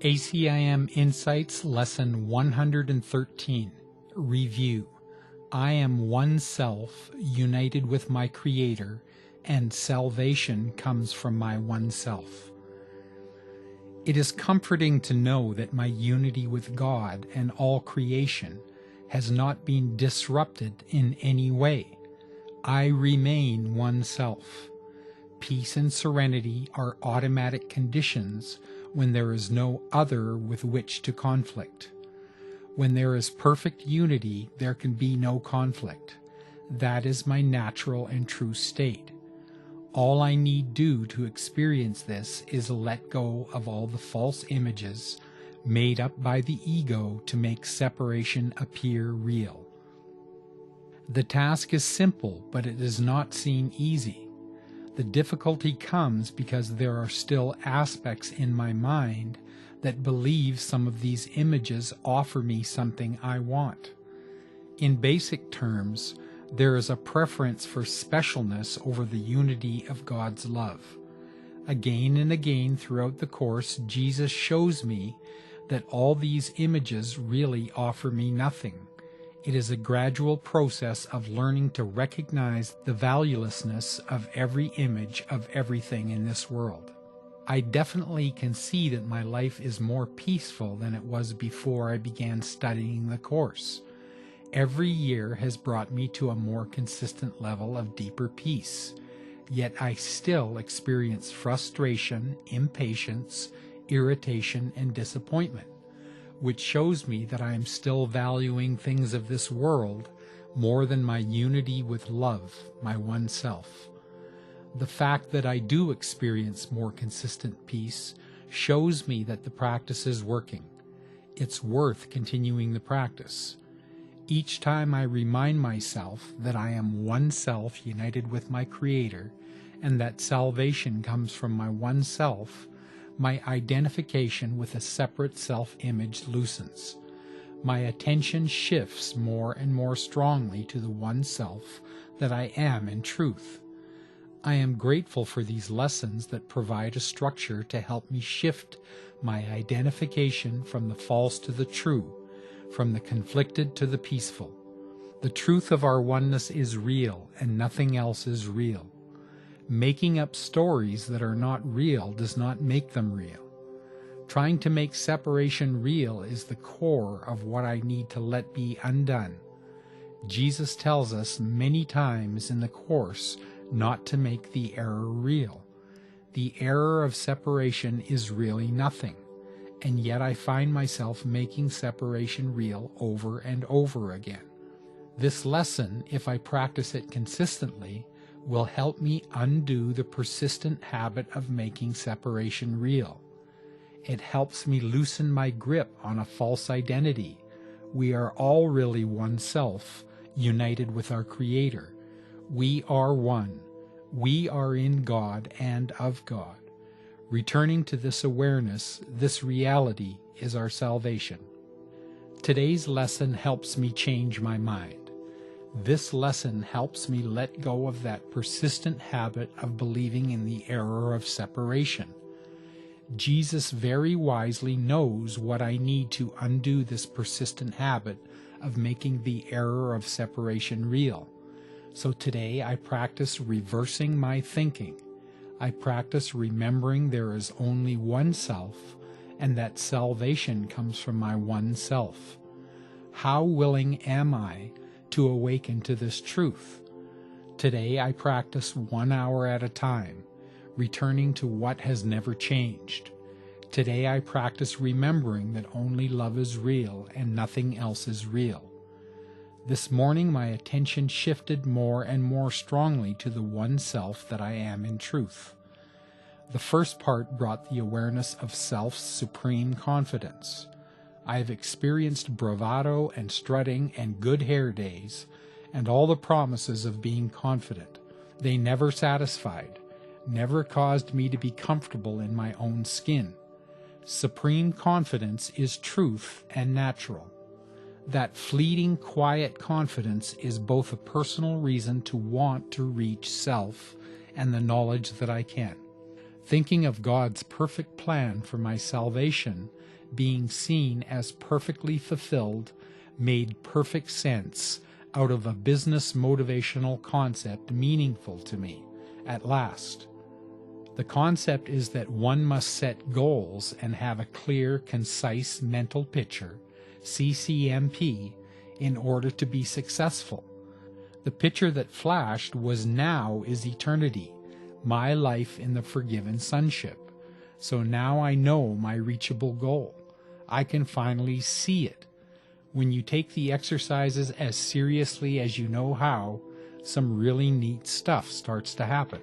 ACIM Insights Lesson 113. Review. I am one self, united with my Creator, and salvation comes from my one self. It is comforting to know that my unity with God and all creation has not been disrupted in any way. I remain one self. Peace and serenity are automatic conditions when there is no other with which to conflict. When there is perfect unity, there can be no conflict. That is my natural and true state. All I need do to experience this is let go of all the false images made up by the ego to make separation appear real. The task is simple, but it does not seem easy. The difficulty comes because there are still aspects in my mind that believe some of these images offer me something I want. In basic terms, there is a preference for specialness over the unity of God's love. Again and again throughout the course, Jesus shows me that all these images really offer me nothing. It is a gradual process of learning to recognize the valuelessness of every image of everything in this world. I definitely can see that my life is more peaceful than it was before I began studying the course. Every year has brought me to a more consistent level of deeper peace, yet I still experience frustration, impatience, irritation, and disappointment, which shows me that I am still valuing things of this world more than my unity with love, my one self. The fact that I do experience more consistent peace shows me that the practice is working. It's worth continuing the practice. Each time I remind myself that I am one self united with my Creator, and that salvation comes from my one self, my identification with a separate self-image loosens. My attention shifts more and more strongly to the one self that I am in truth. I am grateful for these lessons that provide a structure to help me shift my identification from the false to the true, from the conflicted to the peaceful. The truth of our oneness is real, and nothing else is real. Making up stories that are not real does not make them real. Trying to make separation real is the core of what I need to let be undone. Jesus tells us many times in the Course not to make the error real. The error of separation is really nothing, and yet I find myself making separation real over and over again. This lesson, if I practice it consistently, will help me undo the persistent habit of making separation real. It helps me loosen my grip on a false identity. We are all really one self, united with our Creator. We are one. We are in God and of God. Returning to this awareness, this reality, is our salvation. Today's lesson helps me change my mind. This lesson helps me let go of that persistent habit of believing in the error of separation. Jesus very wisely knows what I need to undo this persistent habit of making the error of separation real. So today I practice reversing my thinking. I practice remembering there is only one self, and that salvation comes from my one self. How willing am I to awaken to this truth? Today I practice 1 hour at a time, returning to what has never changed. Today I practice remembering that only love is real and nothing else is real. This morning my attention shifted more and more strongly to the one self that I am in truth. The first part brought the awareness of self's supreme confidence. I have experienced bravado and strutting and good hair days, and all the promises of being confident. They never satisfied, never caused me to be comfortable in my own skin. Supreme confidence is truth and natural. That fleeting, quiet confidence is both a personal reason to want to reach self and the knowledge that I can. Thinking of God's perfect plan for my salvation being seen as perfectly fulfilled, made perfect sense out of a business motivational concept meaningful to me, at last. The concept is that one must set goals and have a clear, concise mental picture, CCMP, in order to be successful. The picture that flashed was now is eternity, my life in the forgiven sonship. So now I know my reachable goal. I can finally see it. When you take the exercises as seriously as you know how, some really neat stuff starts to happen.